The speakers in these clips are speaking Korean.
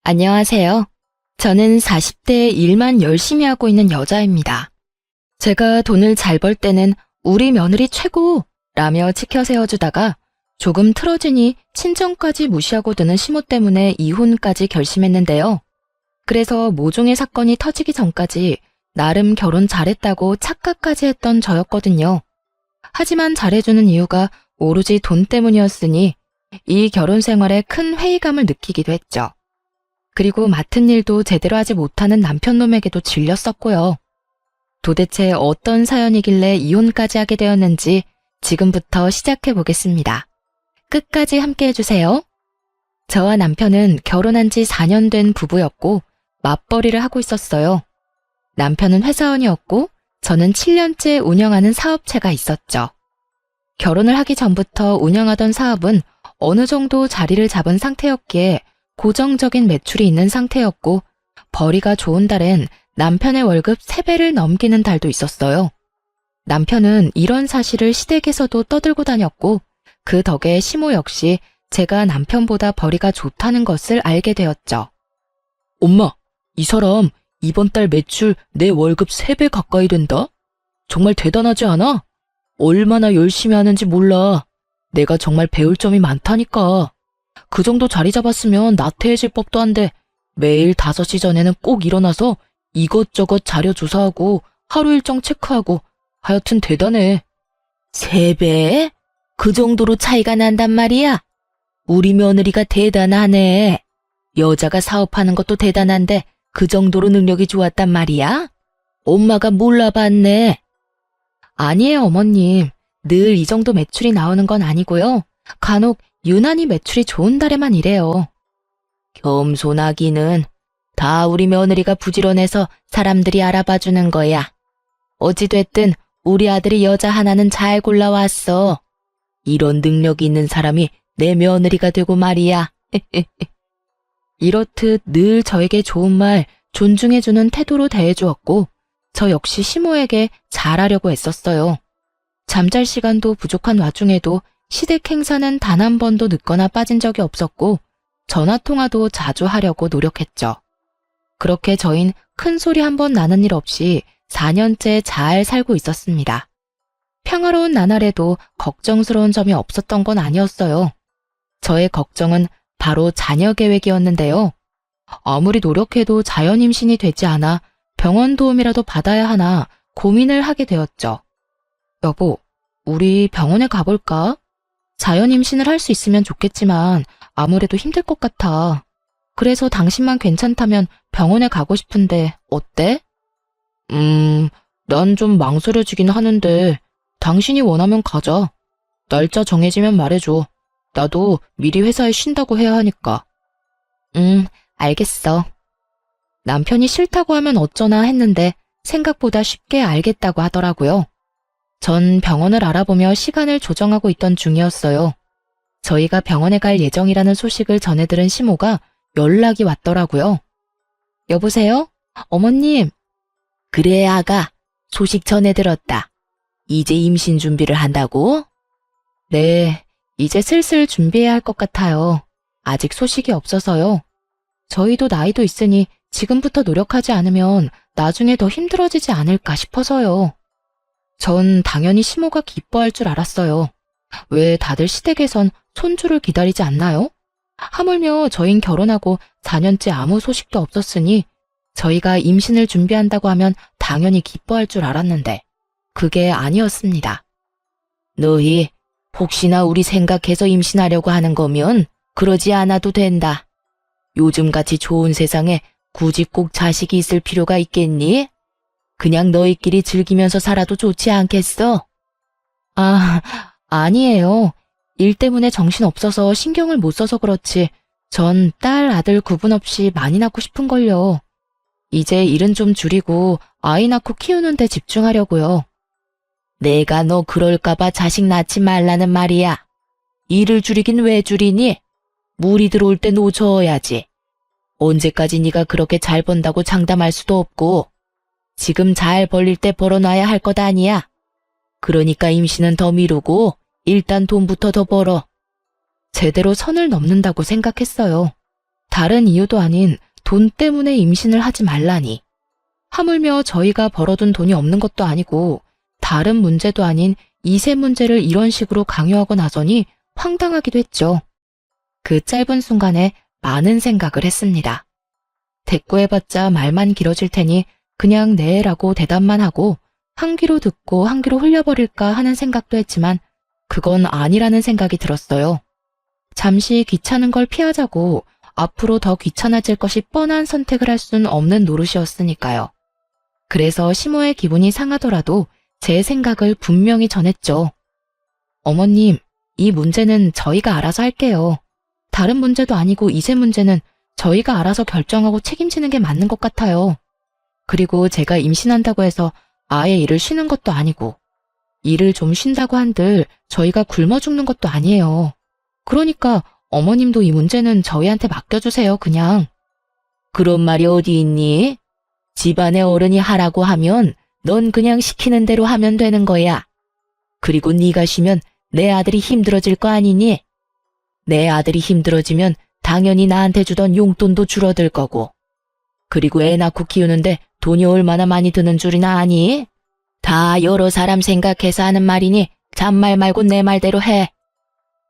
안녕하세요. 저는 40대에 일만 열심히 하고 있는 여자입니다. 제가 돈을 잘 벌 때는 우리 며느리 최고! 라며 치켜 세워주다가 조금 틀어지니 친정까지 무시하고 드는 시모 때문에 이혼까지 결심했는데요. 그래서 모종의 사건이 터지기 전까지 나름 결혼 잘했다고 착각까지 했던 저였거든요. 하지만 잘해주는 이유가 오로지 돈 때문이었으니 이 결혼 생활에 큰 회의감을 느끼기도 했죠. 그리고 맡은 일도 제대로 하지 못하는 남편놈에게도 질렸었고요. 도대체 어떤 사연이길래 이혼까지 하게 되었는지 지금부터 시작해 보겠습니다. 끝까지 함께 해주세요. 저와 남편은 결혼한 지 4년 된 부부였고 맞벌이를 하고 있었어요. 남편은 회사원이었고 저는 7년째 운영하는 사업체가 있었죠. 결혼을 하기 전부터 운영하던 사업은 어느 정도 자리를 잡은 상태였기에 고정적인 매출이 있는 상태였고 벌이가 좋은 달엔 남편의 월급 3배를 넘기는 달도 있었어요. 남편은 이런 사실을 시댁에서도 떠들고 다녔고 그 덕에 시모 역시 제가 남편보다 벌이가 좋다는 것을 알게 되었죠. 엄마, 이 사람 이번 달 매출 내 월급 3배 가까이 된다? 정말 대단하지 않아? 얼마나 열심히 하는지 몰라. 내가 정말 배울 점이 많다니까. 그 정도 자리 잡았으면 나태해질 법도 한데 매일 5시 전에는 꼭 일어나서 이것저것 자료 조사하고 하루 일정 체크하고 하여튼 대단해. 3배? 그 정도로 차이가 난단 말이야? 우리 며느리가 대단하네. 여자가 사업하는 것도 대단한데 그 정도로 능력이 좋았단 말이야? 엄마가 몰라봤네. 아니에요, 어머님. 늘 이 정도 매출이 나오는 건 아니고요. 간혹 유난히 매출이 좋은 달에만 이래요. 겸손하기는 다 우리 며느리가 부지런해서 사람들이 알아봐주는 거야. 어찌됐든 우리 아들이 여자 하나는 잘 골라왔어. 이런 능력이 있는 사람이 내 며느리가 되고 말이야. 이렇듯 늘 저에게 좋은 말, 존중해주는 태도로 대해주었고 저 역시 시모에게 잘하려고 애썼어요. 잠잘 시간도 부족한 와중에도 시댁 행사는 단 한 번도 늦거나 빠진 적이 없었고 전화통화도 자주 하려고 노력했죠. 그렇게 저흰 큰 소리 한 번 나는 일 없이 4년째 잘 살고 있었습니다. 평화로운 나날에도 걱정스러운 점이 없었던 건 아니었어요. 저의 걱정은 바로 자녀 계획이었는데요. 아무리 노력해도 자연 임신이 되지 않아 병원 도움이라도 받아야 하나 고민을 하게 되었죠. 여보, 우리 병원에 가볼까? 자연 임신을 할 수 있으면 좋겠지만 아무래도 힘들 것 같아. 그래서 당신만 괜찮다면 병원에 가고 싶은데 어때? 난 좀 망설여지긴 하는데 당신이 원하면 가자. 날짜 정해지면 말해줘. 나도 미리 회사에 쉰다고 해야 하니까. 알겠어. 남편이 싫다고 하면 어쩌나 했는데 생각보다 쉽게 알겠다고 하더라고요. 전 병원을 알아보며 시간을 조정하고 있던 중이었어요. 저희가 병원에 갈 예정이라는 소식을 전해 들은 시모가 연락이 왔더라고요. 여보세요? 어머님. 그래, 아가. 소식 전해 들었다. 이제 임신 준비를 한다고? 네, 이제 슬슬 준비해야 할 것 같아요. 아직 소식이 없어서요. 저희도 나이도 있으니 지금부터 노력하지 않으면 나중에 더 힘들어지지 않을까 싶어서요. 전 당연히 시모가 기뻐할 줄 알았어요. 왜 다들 시댁에선 손주를 기다리지 않나요? 하물며 저흰 결혼하고 4년째 아무 소식도 없었으니 저희가 임신을 준비한다고 하면 당연히 기뻐할 줄 알았는데 그게 아니었습니다. 너희 혹시나 우리 생각해서 임신하려고 하는 거면 그러지 않아도 된다. 요즘같이 좋은 세상에 굳이 꼭 자식이 있을 필요가 있겠니? 그냥 너희끼리 즐기면서 살아도 좋지 않겠어? 아니에요. 일 때문에 정신 없어서 신경을 못 써서 그렇지. 전 딸, 아들 구분 없이 많이 낳고 싶은걸요. 이제 일은 좀 줄이고 아이 낳고 키우는 데 집중하려고요. 내가 너 그럴까봐 자식 낳지 말라는 말이야. 일을 줄이긴 왜 줄이니? 물이 들어올 때 놓쳐야지. 언제까지 네가 그렇게 잘 번다고 장담할 수도 없고 지금 잘 벌릴 때 벌어놔야 할 것 아니야. 그러니까 임신은 더 미루고 일단 돈부터 더 벌어. 제대로 선을 넘는다고 생각했어요. 다른 이유도 아닌 돈 때문에 임신을 하지 말라니. 하물며 저희가 벌어둔 돈이 없는 것도 아니고 다른 문제도 아닌 이세 문제를 이런 식으로 강요하고 나서니 황당하기도 했죠. 그 짧은 순간에 많은 생각을 했습니다. 대꾸해봤자 말만 길어질 테니 그냥 네라고 대답만 하고 한 귀로 듣고 한 귀로 흘려버릴까 하는 생각도 했지만 그건 아니라는 생각이 들었어요. 잠시 귀찮은 걸 피하자고 앞으로 더 귀찮아질 것이 뻔한 선택을 할 수는 없는 노릇이었으니까요. 그래서 시모의 기분이 상하더라도 제 생각을 분명히 전했죠. 어머님, 이 문제는 저희가 알아서 할게요. 다른 문제도 아니고 이세 문제는 저희가 알아서 결정하고 책임지는 게 맞는 것 같아요. 그리고 제가 임신한다고 해서 아예 일을 쉬는 것도 아니고 일을 좀 쉰다고 한들 저희가 굶어 죽는 것도 아니에요. 그러니까 어머님도 이 문제는 저희한테 맡겨주세요, 그냥. 그런 말이 어디 있니? 집안의 어른이 하라고 하면 넌 그냥 시키는 대로 하면 되는 거야. 그리고 네가 쉬면 내 아들이 힘들어질 거 아니니? 내 아들이 힘들어지면 당연히 나한테 주던 용돈도 줄어들 거고. 그리고 애 낳고 키우는데 돈이 얼마나 많이 드는 줄이나 아니? 다 여러 사람 생각해서 하는 말이니 잔말 말고 내 말대로 해.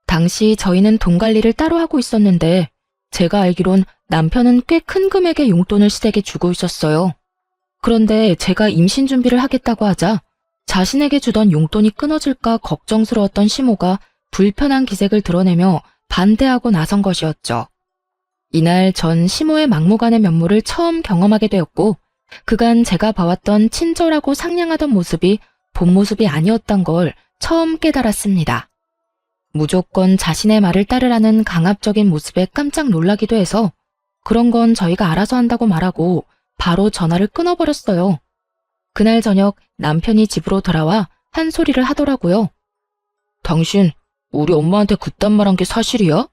당시 저희는 돈 관리를 따로 하고 있었는데 제가 알기론 남편은 꽤 큰 금액의 용돈을 시댁에 주고 있었어요. 그런데 제가 임신 준비를 하겠다고 하자 자신에게 주던 용돈이 끊어질까 걱정스러웠던 시모가 불편한 기색을 드러내며 반대하고 나선 것이었죠. 이날 전 시모의 막무가내 면모를 처음 경험하게 되었고 그간 제가 봐왔던 친절하고 상냥하던 모습이 본 모습이 아니었던 걸 처음 깨달았습니다. 무조건 자신의 말을 따르라는 강압적인 모습에 깜짝 놀라기도 해서 그런 건 저희가 알아서 한다고 말하고 바로 전화를 끊어버렸어요. 그날 저녁 남편이 집으로 돌아와 한 소리를 하더라고요. 당신 우리 엄마한테 그딴 말 한 게 사실이야?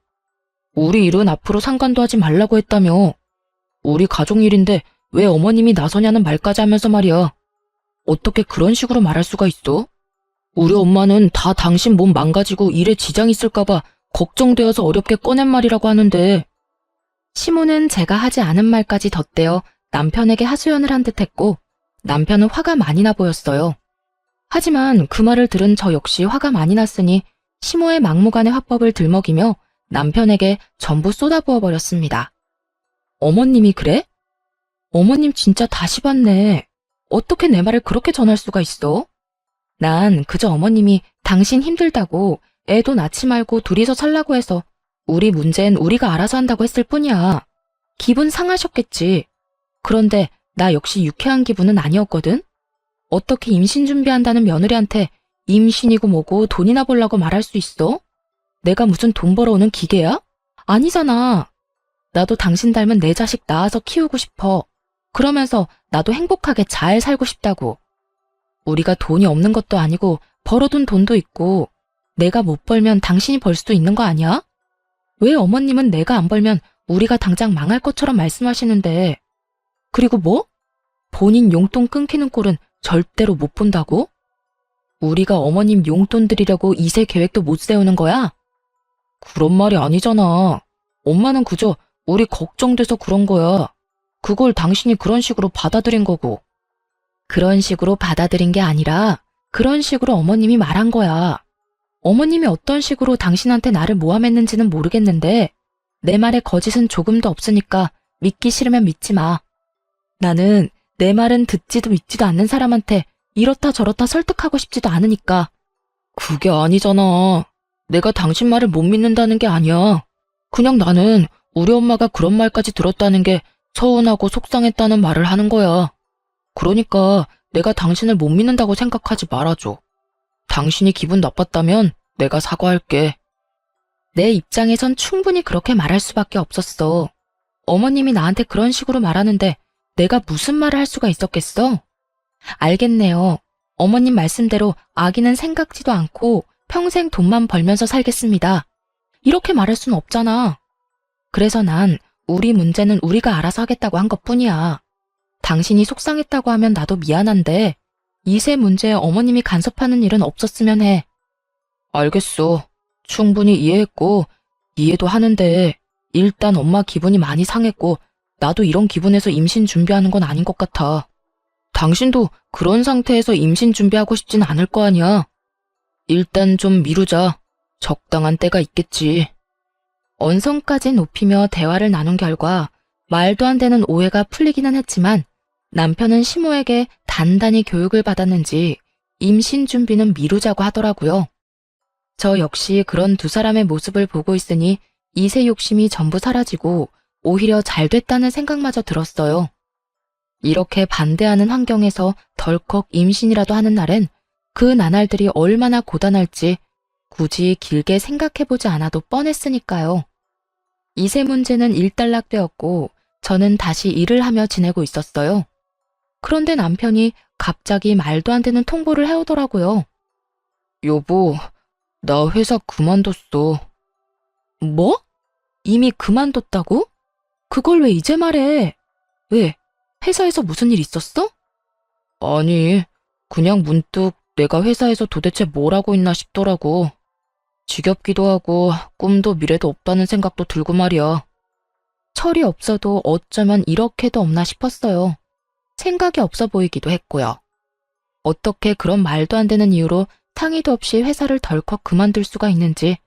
우리 일은 앞으로 상관도 하지 말라고 했다며. 우리 가족 일인데 왜 어머님이 나서냐는 말까지 하면서 말이야. 어떻게 그런 식으로 말할 수가 있어? 우리 엄마는 다 당신 몸 망가지고 일에 지장 있을까봐 걱정되어서 어렵게 꺼낸 말이라고 하는데. 시모는 제가 하지 않은 말까지 덧대어 남편에게 하소연을 한 듯했고 남편은 화가 많이 나 보였어요. 하지만 그 말을 들은 저 역시 화가 많이 났으니 시모의 막무가내 화법을 들먹이며 남편에게 전부 쏟아부어 버렸습니다. 어머님이 그래? 어머님 진짜 다시 봤네. 어떻게 내 말을 그렇게 전할 수가 있어? 난 그저 어머님이 당신 힘들다고 애도 낳지 말고 둘이서 살라고 해서 우리 문제는 우리가 알아서 한다고 했을 뿐이야. 기분 상하셨겠지. 그런데 나 역시 유쾌한 기분은 아니었거든? 어떻게 임신 준비한다는 며느리한테 임신이고 뭐고 돈이나 벌라고 말할 수 있어? 내가 무슨 돈 벌어오는 기계야? 아니잖아. 나도 당신 닮은 내 자식 낳아서 키우고 싶어. 그러면서 나도 행복하게 잘 살고 싶다고. 우리가 돈이 없는 것도 아니고 벌어둔 돈도 있고 내가 못 벌면 당신이 벌 수도 있는 거 아니야? 왜 어머님은 내가 안 벌면 우리가 당장 망할 것처럼 말씀하시는데. 그리고 뭐? 본인 용돈 끊기는 꼴은 절대로 못 본다고? 우리가 어머님 용돈 드리려고 이세 계획도 못 세우는 거야? 그런 말이 아니잖아. 엄마는 그저 우리 걱정돼서 그런 거야. 그걸 당신이 그런 식으로 받아들인 거고. 그런 식으로 받아들인 게 아니라 그런 식으로 어머님이 말한 거야. 어머님이 어떤 식으로 당신한테 나를 모함했는지는 모르겠는데 내 말에 거짓은 조금도 없으니까 믿기 싫으면 믿지 마. 나는 내 말은 듣지도 믿지도 않는 사람한테 이렇다 저렇다 설득하고 싶지도 않으니까. 그게 아니잖아. 내가 당신 말을 못 믿는다는 게 아니야. 그냥 나는 우리 엄마가 그런 말까지 들었다는 게 서운하고 속상했다는 말을 하는 거야. 그러니까 내가 당신을 못 믿는다고 생각하지 말아줘. 당신이 기분 나빴다면 내가 사과할게. 내 입장에선 충분히 그렇게 말할 수밖에 없었어. 어머님이 나한테 그런 식으로 말하는데 내가 무슨 말을 할 수가 있었겠어? 알겠네요. 어머님 말씀대로 아기는 생각지도 않고 평생 돈만 벌면서 살겠습니다. 이렇게 말할 수는 없잖아. 그래서 난 우리 문제는 우리가 알아서 하겠다고 한 것뿐이야. 당신이 속상했다고 하면 나도 미안한데 이세 문제에 어머님이 간섭하는 일은 없었으면 해. 알겠어. 충분히 이해했고 이해도 하는데 일단 엄마 기분이 많이 상했고 나도 이런 기분에서 임신 준비하는 건 아닌 것 같아. 당신도 그런 상태에서 임신 준비하고 싶진 않을 거 아니야. 일단 좀 미루자. 적당한 때가 있겠지. 언성까지 높이며 대화를 나눈 결과 말도 안 되는 오해가 풀리기는 했지만 남편은 시모에게 단단히 교육을 받았는지 임신 준비는 미루자고 하더라고요. 저 역시 그런 두 사람의 모습을 보고 있으니 이세 욕심이 전부 사라지고 오히려 잘 됐다는 생각마저 들었어요. 이렇게 반대하는 환경에서 덜컥 임신이라도 하는 날엔 그 나날들이 얼마나 고단할지 굳이 길게 생각해보지 않아도 뻔했으니까요. 이세 문제는 일단락되었고 저는 다시 일을 하며 지내고 있었어요. 그런데 남편이 갑자기 말도 안 되는 통보를 해오더라고요. 여보, 나 회사 그만뒀어. 뭐? 이미 그만뒀다고? 그걸 왜 이제 말해? 왜? 회사에서 무슨 일 있었어? 아니, 그냥 문득 내가 회사에서 도대체 뭘 하고 있나 싶더라고. 지겹기도 하고 꿈도 미래도 없다는 생각도 들고 말이야. 철이 없어도 어쩌면 이렇게도 없나 싶었어요. 생각이 없어 보이기도 했고요. 어떻게 그런 말도 안 되는 이유로 상의도 없이 회사를 덜컥 그만둘 수가 있는지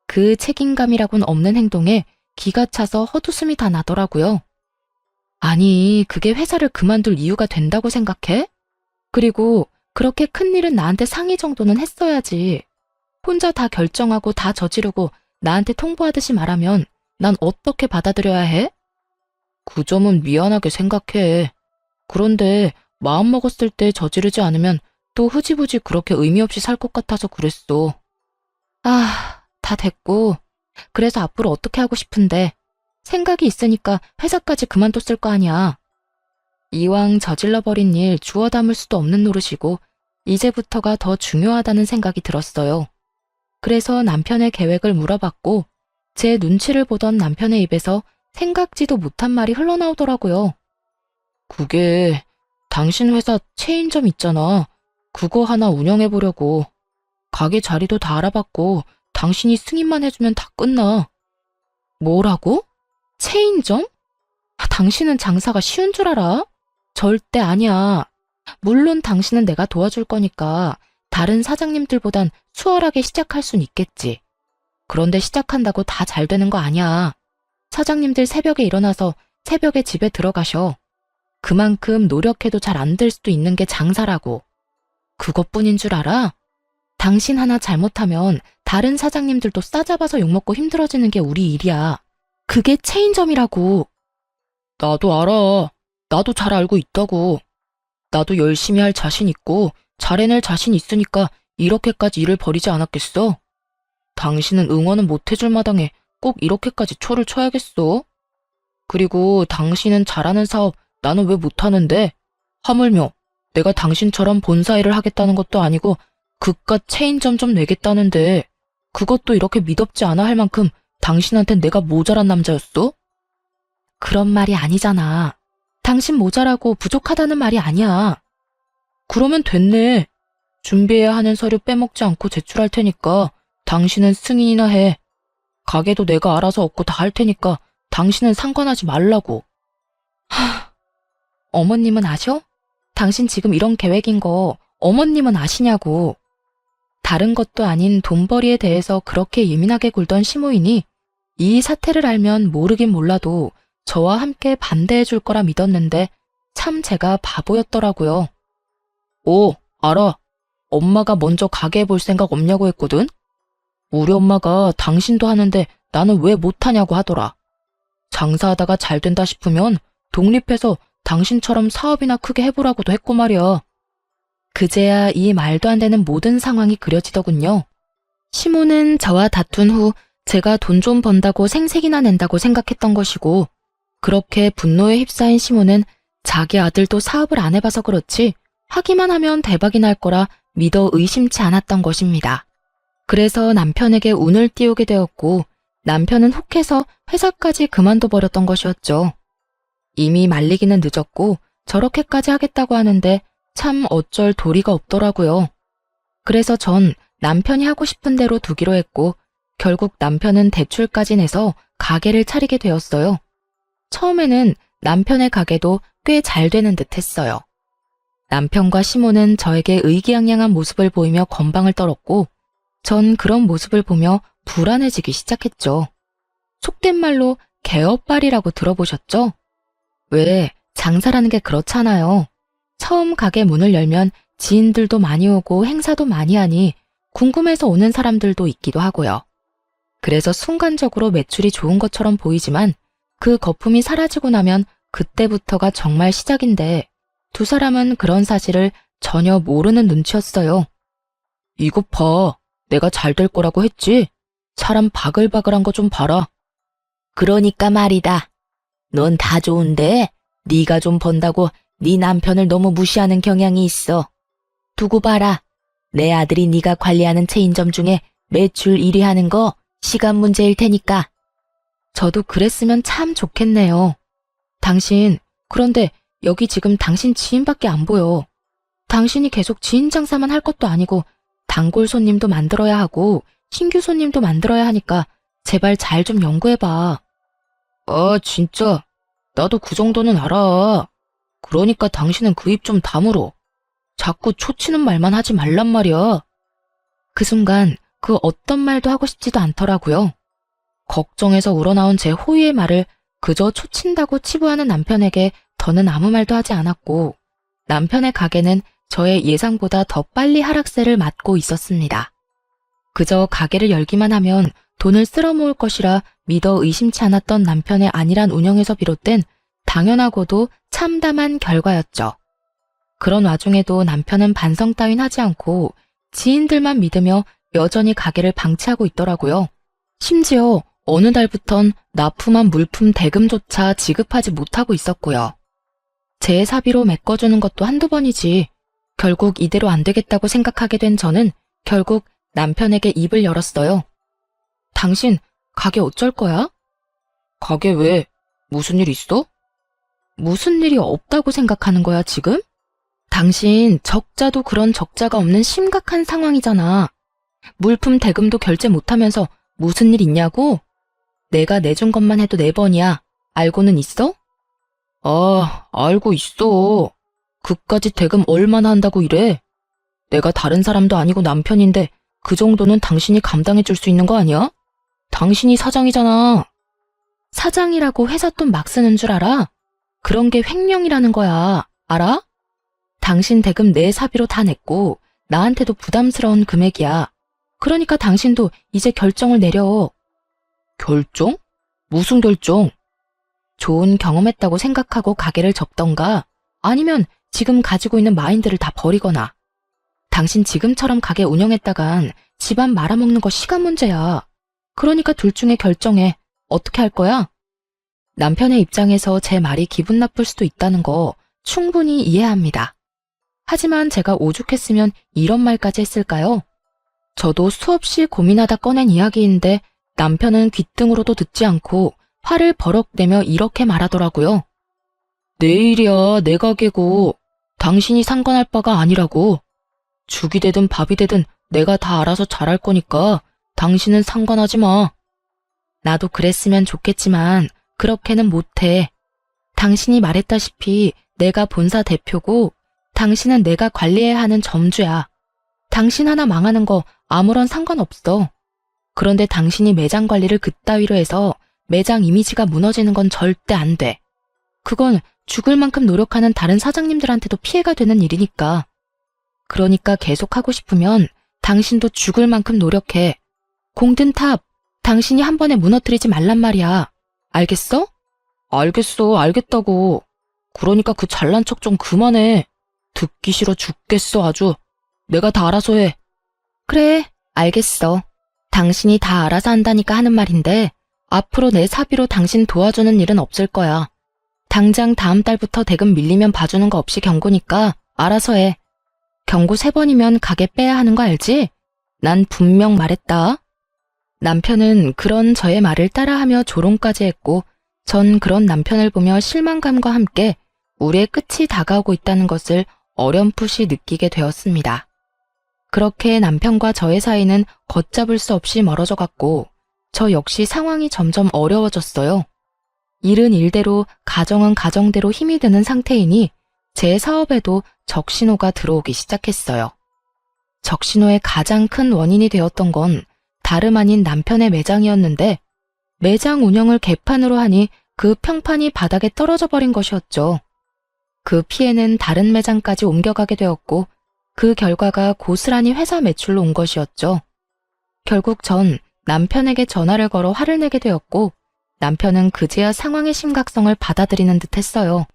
그 책임감이라곤 없는 행동에 기가 차서 헛웃음이 다 나더라고요. 아니, 그게 회사를 그만둘 이유가 된다고 생각해? 그리고 그렇게 큰일은 나한테 상의 정도는 했어야지. 혼자 다 결정하고 다 저지르고 나한테 통보하듯이 말하면 난 어떻게 받아들여야 해? 그 점은 미안하게 생각해. 그런데 마음먹었을 때 저지르지 않으면 또 흐지부지 그렇게 의미 없이 살 것 같아서 그랬어. 아, 다 됐고. 그래서 앞으로 어떻게 하고 싶은데 생각이 있으니까 회사까지 그만뒀을 거 아니야. 이왕 저질러버린 일 주워 담을 수도 없는 노릇이고 이제부터가 더 중요하다는 생각이 들었어요. 그래서 남편의 계획을 물어봤고 제 눈치를 보던 남편의 입에서 생각지도 못한 말이 흘러나오더라고요. 그게 당신 회사 체인점 있잖아. 그거 하나 운영해보려고. 가게 자리도 다 알아봤고 당신이 승인만 해주면 다 끝나. 뭐라고? 체인점? 당신은 장사가 쉬운 줄 알아? 절대 아니야. 물론 당신은 내가 도와줄 거니까 다른 사장님들보단 수월하게 시작할 순 있겠지. 그런데 시작한다고 다 잘 되는 거 아니야. 사장님들 새벽에 일어나서 새벽에 집에 들어가셔. 그만큼 노력해도 잘 안 될 수도 있는 게 장사라고. 그것뿐인 줄 알아? 당신 하나 잘못하면 다른 사장님들도 싸잡아서 욕먹고 힘들어지는 게 우리 일이야. 그게 체인점이라고. 나도 알아. 나도 잘 알고 있다고. 나도 열심히 할 자신 있고 잘 해낼 자신 있으니까 이렇게까지 일을 벌이지 않았겠어? 당신은 응원은 못 해줄 마당에 꼭 이렇게까지 초를 쳐야겠어? 그리고 당신은 잘하는 사업 나는 왜 못하는데? 하물며 내가 당신처럼 본사 일을 하겠다는 것도 아니고 그깟 체인점 좀 내겠다는데 그것도 이렇게 미덥지 않아 할 만큼 당신한텐 내가 모자란 남자였어? 그런 말이 아니잖아. 당신 모자라고 부족하다는 말이 아니야. 그러면 됐네. 준비해야 하는 서류 빼먹지 않고 제출할 테니까 당신은 승인이나 해. 가게도 내가 알아서 얻고 다 할 테니까 당신은 상관하지 말라고. 어머님은 아셔? 당신 지금 이런 계획인 거 어머님은 아시냐고. 다른 것도 아닌 돈벌이에 대해서 그렇게 예민하게 굴던 시모이니 이 사태를 알면 모르긴 몰라도 저와 함께 반대해 줄 거라 믿었는데 참 제가 바보였더라고요. 오, 알아. 엄마가 먼저 가게 해볼 생각 없냐고 했거든? 우리 엄마가 당신도 하는데 나는 왜 못하냐고 하더라. 장사하다가 잘 된다 싶으면 독립해서 당신처럼 사업이나 크게 해보라고도 했고 말이야. 그제야 이 말도 안 되는 모든 상황이 그려지더군요. 시모는 저와 다툰 후 제가 돈 좀 번다고 생색이나 낸다고 생각했던 것이고 그렇게 분노에 휩싸인 시모는 자기 아들도 사업을 안 해봐서 그렇지 하기만 하면 대박이 날 거라 믿어 의심치 않았던 것입니다. 그래서 남편에게 운을 띄우게 되었고 남편은 혹해서 회사까지 그만둬 버렸던 것이었죠. 이미 말리기는 늦었고 저렇게까지 하겠다고 하는데 참 어쩔 도리가 없더라고요. 그래서 전 남편이 하고 싶은 대로 두기로 했고 결국 남편은 대출까지 내서 가게를 차리게 되었어요. 처음에는 남편의 가게도 꽤 잘 되는 듯 했어요. 남편과 시모는 저에게 의기양양한 모습을 보이며 건방을 떨었고, 전 그런 모습을 보며 불안해지기 시작했죠. 속된 말로 개업발이라고 들어보셨죠? 왜, 장사라는 게 그렇잖아요. 처음 가게 문을 열면 지인들도 많이 오고 행사도 많이 하니 궁금해서 오는 사람들도 있기도 하고요. 그래서 순간적으로 매출이 좋은 것처럼 보이지만 그 거품이 사라지고 나면 그때부터가 정말 시작인데 두 사람은 그런 사실을 전혀 모르는 눈치였어요. 이거 봐. 내가 잘 될 거라고 했지? 사람 바글바글한 거 좀 봐라. 그러니까 말이다. 넌 다 좋은데 네가 좀 번다고 네 남편을 너무 무시하는 경향이 있어. 두고 봐라. 내 아들이 네가 관리하는 체인점 중에 매출 1위 하는 거 시간 문제일 테니까. 저도 그랬으면 참 좋겠네요. 당신, 그런데 여기 지금 당신 지인밖에 안 보여. 당신이 계속 지인 장사만 할 것도 아니고 단골 손님도 만들어야 하고 신규 손님도 만들어야 하니까 제발 잘 좀 연구해봐. 아, 진짜. 나도 그 정도는 알아. 그러니까 당신은 그 입 좀 다물어. 자꾸 초치는 말만 하지 말란 말이야. 그 순간 그 어떤 말도 하고 싶지도 않더라고요. 걱정해서 우러나온 제 호의의 말을 그저 초친다고 치부하는 남편에게 더는 아무 말도 하지 않았고, 남편의 가게는 저의 예상보다 더 빨리 하락세를 맞고 있었습니다. 그저 가게를 열기만 하면 돈을 쓸어모을 것이라 믿어 의심치 않았던 남편의 안일한 운영에서 비롯된 당연하고도 참담한 결과였죠. 그런 와중에도 남편은 반성 따윈 하지 않고 지인들만 믿으며 여전히 가게를 방치하고 있더라고요. 심지어 어느 달부턴 납품한 물품 대금조차 지급하지 못하고 있었고요. 제 사비로 메꿔주는 것도 한두 번이지. 결국 이대로 안 되겠다고 생각하게 된 저는 결국 남편에게 입을 열었어요. 당신 가게 어쩔 거야? 가게 왜? 무슨 일 있어? 무슨 일이 없다고 생각하는 거야, 지금? 당신 적자도 그런 적자가 없는 심각한 상황이잖아. 물품 대금도 결제 못하면서 무슨 일 있냐고? 내가 내준 것만 해도 4번이야. 알고는 있어? 아, 알고 있어. 그까지 대금 얼마나 한다고 이래? 내가 다른 사람도 아니고 남편인데 그 정도는 당신이 감당해 줄 수 있는 거 아니야? 당신이 사장이잖아. 사장이라고 회사 돈 막 쓰는 줄 알아? 그런 게 횡령이라는 거야. 알아? 당신 대금 내 사비로 다 냈고 나한테도 부담스러운 금액이야. 그러니까 당신도 이제 결정을 내려. 결정? 무슨 결정? 좋은 경험했다고 생각하고 가게를 접던가 아니면 지금 가지고 있는 마인드를 다 버리거나. 당신 지금처럼 가게 운영했다간 집안 말아먹는 거 시간 문제야. 그러니까 둘 중에 결정해. 어떻게 할 거야? 남편의 입장에서 제 말이 기분 나쁠 수도 있다는 거 충분히 이해합니다. 하지만 제가 오죽했으면 이런 말까지 했을까요? 저도 수없이 고민하다 꺼낸 이야기인데 남편은 귓등으로도 듣지 않고 화를 버럭 내며 이렇게 말하더라고요. 내 일이야, 내 가게고. 당신이 상관할 바가 아니라고. 죽이 되든 밥이 되든 내가 다 알아서 잘할 거니까 당신은 상관하지 마. 나도 그랬으면 좋겠지만 그렇게는 못해. 당신이 말했다시피 내가 본사 대표고 당신은 내가 관리해야 하는 점주야. 당신 하나 망하는 거 아무런 상관없어. 그런데 당신이 매장 관리를 그따위로 해서 매장 이미지가 무너지는 건 절대 안 돼. 그건 죽을 만큼 노력하는 다른 사장님들한테도 피해가 되는 일이니까. 그러니까 계속 하고 싶으면 당신도 죽을 만큼 노력해. 공든 탑, 당신이 한 번에 무너뜨리지 말란 말이야. 알겠어? 알겠어, 알겠다고. 그러니까 그 잘난 척 좀 그만해. 듣기 싫어 죽겠어, 아주. 내가 다 알아서 해. 그래, 알겠어. 당신이 다 알아서 한다니까 하는 말인데 앞으로 내 사비로 당신 도와주는 일은 없을 거야. 당장 다음 달부터 대금 밀리면 봐주는 거 없이 경고니까 알아서 해. 경고 3번이면 가게 빼야 하는 거 알지? 난 분명 말했다. 남편은 그런 저의 말을 따라하며 조롱까지 했고 전 그런 남편을 보며 실망감과 함께 우리의 끝이 다가오고 있다는 것을 어렴풋이 느끼게 되었습니다. 그렇게 남편과 저의 사이는 걷잡을 수 없이 멀어져 갔고 저 역시 상황이 점점 어려워졌어요. 일은 일대로, 가정은 가정대로 힘이 드는 상태이니 제 사업에도 적신호가 들어오기 시작했어요. 적신호의 가장 큰 원인이 되었던 건 다름 아닌 남편의 매장이었는데 매장 운영을 개판으로 하니 그 평판이 바닥에 떨어져 버린 것이었죠. 그 피해는 다른 매장까지 옮겨가게 되었고 그 결과가 고스란히 회사 매출로 온 것이었죠. 결국 전 남편에게 전화를 걸어 화를 내게 되었고 남편은 그제야 상황의 심각성을 받아들이는 듯 했어요.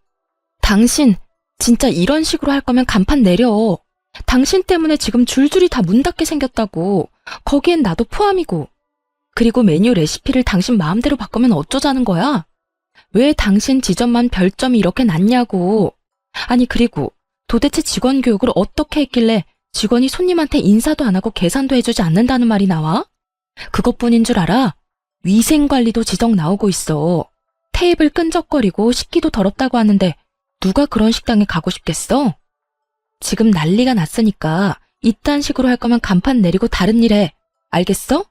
당신 진짜 이런 식으로 할 거면 간판 내려. 당신 때문에 지금 줄줄이 다 문 닫게 생겼다고. 거기엔 나도 포함이고. 그리고 메뉴 레시피를 당신 마음대로 바꾸면 어쩌자는 거야? 왜 당신 지점만 별점이 이렇게 낮냐고. 아니 그리고 도대체 직원 교육을 어떻게 했길래 직원이 손님한테 인사도 안 하고 계산도 해주지 않는다는 말이 나와? 그것뿐인 줄 알아? 위생관리도 지적 나오고 있어. 테이블 끈적거리고 식기도 더럽다고 하는데 누가 그런 식당에 가고 싶겠어? 지금 난리가 났으니까 이딴 식으로 할 거면 간판 내리고 다른 일 해. 알겠어?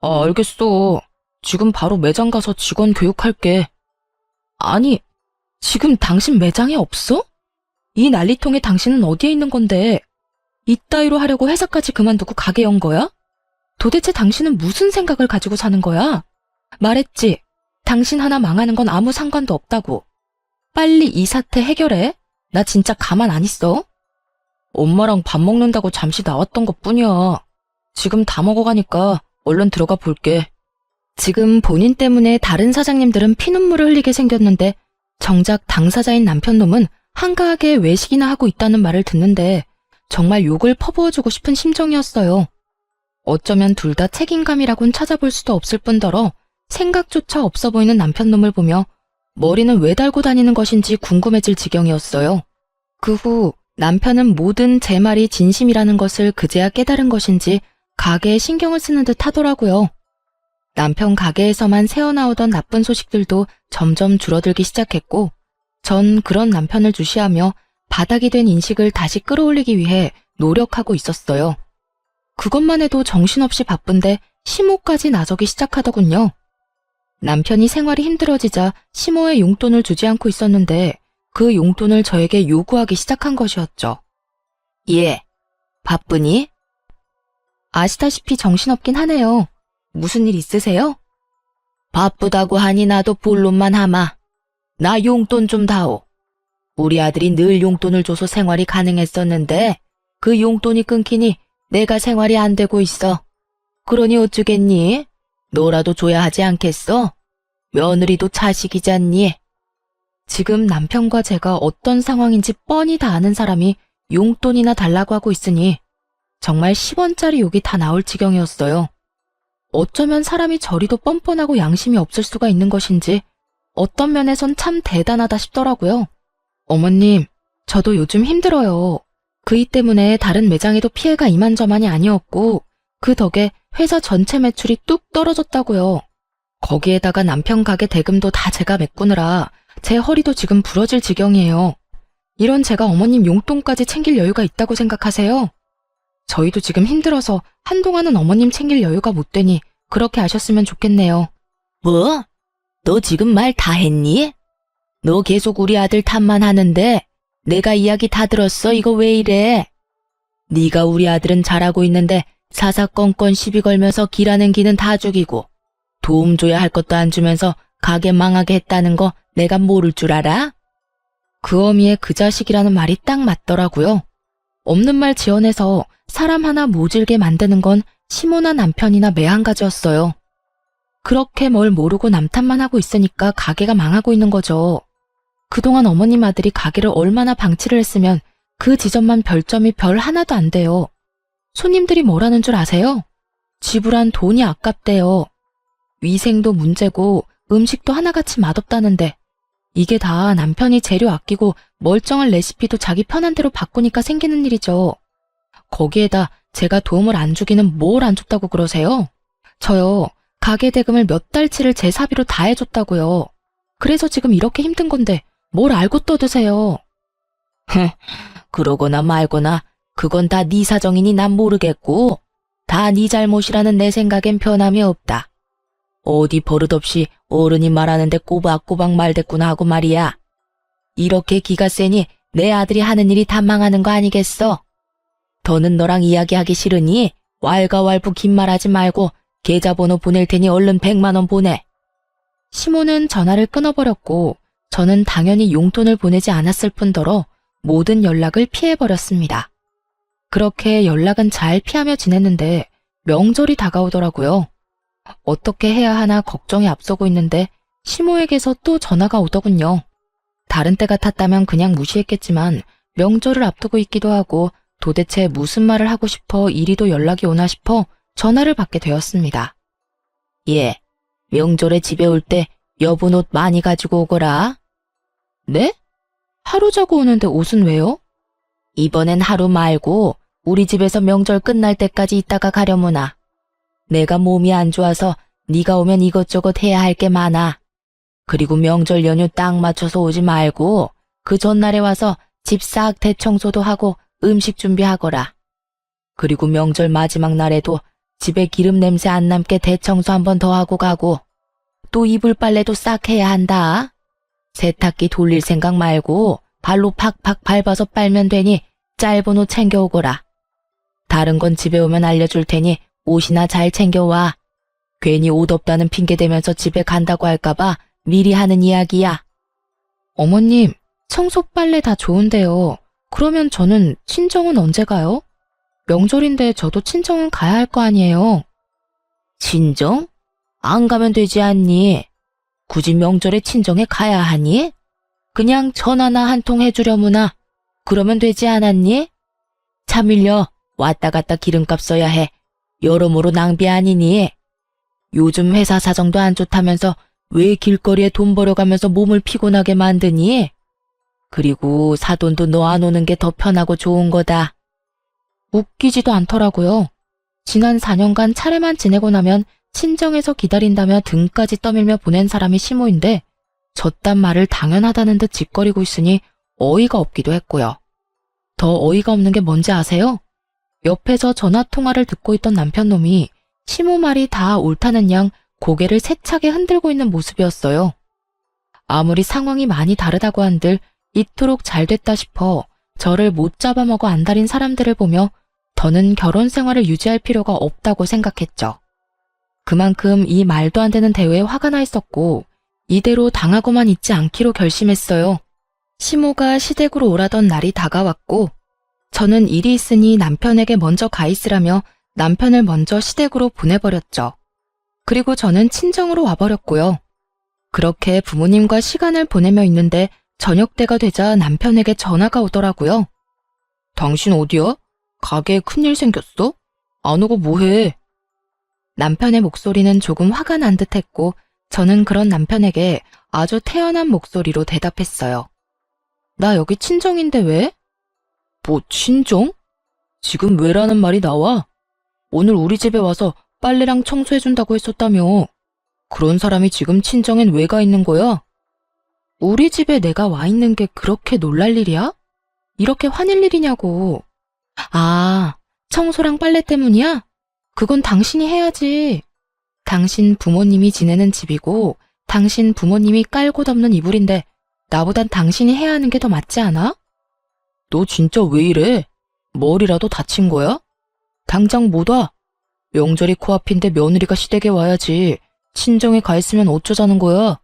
알겠어. 지금 바로 매장 가서 직원 교육할게. 아니, 지금 당신 매장에 없어? 이 난리통에 당신은 어디에 있는 건데? 이따위로 하려고 회사까지 그만두고 가게 연 거야? 도대체 당신은 무슨 생각을 가지고 사는 거야? 말했지. 당신 하나 망하는 건 아무 상관도 없다고. 빨리 이 사태 해결해. 나 진짜 가만 안 있어. 엄마랑 밥 먹는다고 잠시 나왔던 것뿐이야. 지금 다 먹어가니까 얼른 들어가 볼게. 지금 본인 때문에 다른 사장님들은 피눈물을 흘리게 생겼는데 정작 당사자인 남편놈은 한가하게 외식이나 하고 있다는 말을 듣는데 정말 욕을 퍼부어주고 싶은 심정이었어요. 어쩌면 둘 다 책임감이라곤 찾아볼 수도 없을 뿐더러 생각조차 없어 보이는 남편놈을 보며 머리는 왜 달고 다니는 것인지 궁금해질 지경이었어요. 그 후 남편은 모든 제 말이 진심이라는 것을 그제야 깨달은 것인지 가게에 신경을 쓰는 듯 하더라고요. 남편 가게에서만 새어나오던 나쁜 소식들도 점점 줄어들기 시작했고 전 그런 남편을 주시하며 바닥이 된 인식을 다시 끌어올리기 위해 노력하고 있었어요. 그것만 해도 정신없이 바쁜데 시모까지 나서기 시작하더군요. 남편이 생활이 힘들어지자 시모의 용돈을 주지 않고 있었는데 그 용돈을 저에게 요구하기 시작한 것이었죠. 예, 바쁘니? 아시다시피 정신없긴 하네요. 무슨 일 있으세요? 바쁘다고 하니 나도 본론만 하마. 나 용돈 좀 다오. 우리 아들이 늘 용돈을 줘서 생활이 가능했었는데 그 용돈이 끊기니 내가 생활이 안 되고 있어. 그러니 어쩌겠니? 너라도 줘야 하지 않겠어? 며느리도 자식이잖니. 지금 남편과 제가 어떤 상황인지 뻔히 다 아는 사람이 용돈이나 달라고 하고 있으니 정말 10원짜리 욕이 다 나올 지경이었어요. 어쩌면 사람이 저리도 뻔뻔하고 양심이 없을 수가 있는 것인지 어떤 면에선 참 대단하다 싶더라고요. 어머님, 저도 요즘 힘들어요. 그 일 때문에 다른 매장에도 피해가 이만저만이 아니었고 그 덕에 회사 전체 매출이 뚝 떨어졌다고요. 거기에다가 남편 가게 대금도 다 제가 메꾸느라 제 허리도 지금 부러질 지경이에요. 이런 제가 어머님 용돈까지 챙길 여유가 있다고 생각하세요? 저희도 지금 힘들어서 한동안은 어머님 챙길 여유가 못 되니 그렇게 아셨으면 좋겠네요. 뭐? 너 지금 말 다 했니? 너 계속 우리 아들 탓만 하는데 내가 이야기 다 들었어. 이거 왜 이래? 네가 우리 아들은 잘하고 있는데 사사건건 시비 걸면서 기라는 기는 다 죽이고 도움 줘야 할 것도 안 주면서 가게 망하게 했다는 거 내가 모를 줄 알아? 그 어미의 그 자식이라는 말이 딱 맞더라고요. 없는 말 지어내서 사람 하나 모질게 만드는 건 시모나 남편이나 매한가지였어요. 그렇게 뭘 모르고 남탓만 하고 있으니까 가게가 망하고 있는 거죠. 그동안 어머님 아들이 가게를 얼마나 방치를 했으면 그 지점만 별점이 별 하나도 안 돼요. 손님들이 뭐라는 줄 아세요? 지불한 돈이 아깝대요. 위생도 문제고 음식도 하나같이 맛없다는데 이게 다 남편이 재료 아끼고 멀쩡한 레시피도 자기 편한 대로 바꾸니까 생기는 일이죠. 거기에다 제가 도움을 안 주기는 뭘 안 줬다고 그러세요? 저요, 가게 대금을 몇 달치를 제 사비로 다 해줬다고요. 그래서 지금 이렇게 힘든 건데 뭘 알고 떠드세요? 그러거나 말거나 그건 다 네 사정이니 난 모르겠고 다 네 잘못이라는 내 생각엔 변함이 없다. 어디 버릇없이 어른이 말하는데 꼬박꼬박 말대꾸나 하고 말이야. 이렇게 기가 세니 내 아들이 하는 일이 다 망하는 거 아니겠어? 더는 너랑 이야기하기 싫으니 왈가왈부 긴 말하지 말고 계좌번호 보낼 테니 얼른 100만 원 보내. 시모는 전화를 끊어버렸고 저는 당연히 용돈을 보내지 않았을 뿐더러 모든 연락을 피해버렸습니다. 그렇게 연락은 잘 피하며 지냈는데 명절이 다가오더라고요. 어떻게 해야 하나 걱정이 앞서고 있는데 시모에게서 또 전화가 오더군요. 다른 때 같았다면 그냥 무시했겠지만 명절을 앞두고 있기도 하고 도대체 무슨 말을 하고 싶어 이리도 연락이 오나 싶어 전화를 받게 되었습니다. 예, 명절에 집에 올 때 여분 옷 많이 가지고 오거라. 네? 하루 자고 오는데 옷은 왜요? 이번엔 하루 말고 우리 집에서 명절 끝날 때까지 있다가 가려무나. 내가 몸이 안 좋아서 네가 오면 이것저것 해야 할 게 많아. 그리고 명절 연휴 딱 맞춰서 오지 말고 그 전날에 와서 집 싹 대청소도 하고 음식 준비하거라. 그리고 명절 마지막 날에도 집에 기름 냄새 안 남게 대청소 한 번 더 하고 가고 또 이불 빨래도 싹 해야 한다. 세탁기 돌릴 생각 말고 발로 팍팍 밟아서 빨면 되니 짧은 옷 챙겨오거라. 다른 건 집에 오면 알려줄 테니 옷이나 잘 챙겨와. 괜히 옷 없다는 핑계 대면서 집에 간다고 할까봐 미리 하는 이야기야. 어머님, 청소 빨래 다 좋은데요. 그러면 저는 친정은 언제 가요? 명절인데 저도 친정은 가야 할 거 아니에요. 친정? 안 가면 되지 않니? 굳이 명절에 친정에 가야 하니? 그냥 전화나 한 통 해주려무나. 그러면 되지 않았니? 차 밀려 왔다 갔다 기름값 써야 해. 여러모로 낭비 아니니? 요즘 회사 사정도 안 좋다면서 왜 길거리에 돈 벌어가면서 몸을 피곤하게 만드니? 그리고 사돈도 너 안 오는 게 더 편하고 좋은 거다. 웃기지도 않더라고요. 지난 4년간 차례만 지내고 나면 친정에서 기다린다며 등까지 떠밀며 보낸 사람이 시모인데 저딴 말을 당연하다는 듯 짓거리고 있으니 어이가 없기도 했고요. 더 어이가 없는 게 뭔지 아세요? 옆에서 전화통화를 듣고 있던 남편놈이 시모 말이 다 옳다는 양 고개를 세차게 흔들고 있는 모습이었어요. 아무리 상황이 많이 다르다고 한들 이토록 잘 됐다 싶어 저를 못 잡아먹어 안달인 사람들을 보며 더는 결혼 생활을 유지할 필요가 없다고 생각했죠. 그만큼 이 말도 안 되는 대우에 화가 나 있었고 이대로 당하고만 있지 않기로 결심했어요. 시모가 시댁으로 오라던 날이 다가왔고 저는 일이 있으니 남편에게 먼저 가 있으라며 남편을 먼저 시댁으로 보내버렸죠. 그리고 저는 친정으로 와버렸고요. 그렇게 부모님과 시간을 보내며 있는데 저녁 때가 되자 남편에게 전화가 오더라고요. 당신 어디야? 가게에 큰일 생겼어? 안 오고 뭐해? 남편의 목소리는 조금 화가 난 듯했고 저는 그런 남편에게 아주 태연한 목소리로 대답했어요. 나 여기 친정인데 왜? 뭐 친정? 지금 왜라는 말이 나와? 오늘 우리 집에 와서 빨래랑 청소해준다고 했었다며. 그런 사람이 지금 친정엔 왜 가 있는 거야? 우리 집에 내가 와 있는 게 그렇게 놀랄 일이야? 이렇게 화낼 일이냐고. 아, 청소랑 빨래 때문이야? 그건 당신이 해야지. 당신 부모님이 지내는 집이고 당신 부모님이 깔고 덮는 이불인데 나보단 당신이 해야 하는 게 더 맞지 않아? 너 진짜 왜 이래? 머리라도 다친 거야? 당장 못 와. 명절이 코앞인데 며느리가 시댁에 와야지. 친정에 가 있으면 어쩌자는 거야?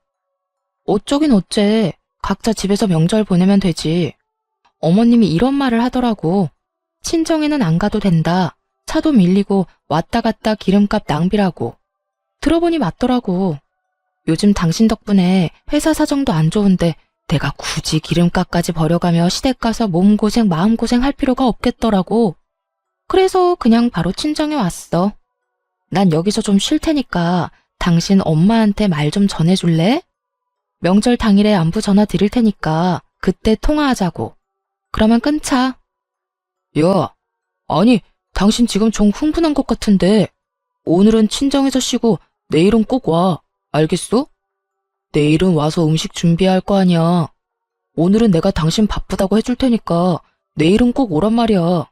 어쩌긴 어째. 각자 집에서 명절 보내면 되지. 어머님이 이런 말을 하더라고. 친정에는 안 가도 된다. 차도 밀리고 왔다 갔다 기름값 낭비라고. 들어보니 맞더라고. 요즘 당신 덕분에 회사 사정도 안 좋은데 내가 굳이 기름값까지 버려가며 시댁 가서 몸고생 마음고생 할 필요가 없겠더라고. 그래서 그냥 바로 친정에 왔어. 난 여기서 좀 쉴 테니까 당신 엄마한테 말 좀 전해줄래? 명절 당일에 안부 전화 드릴 테니까 그때 통화하자고. 그러면 끊자. 야, 아니, 당신 지금 좀 흥분한 것 같은데. 오늘은 친정에서 쉬고 내일은 꼭 와. 알겠어? 내일은 와서 음식 준비해야 할 거 아니야. 오늘은 내가 당신 바쁘다고 해줄 테니까 내일은 꼭 오란 말이야.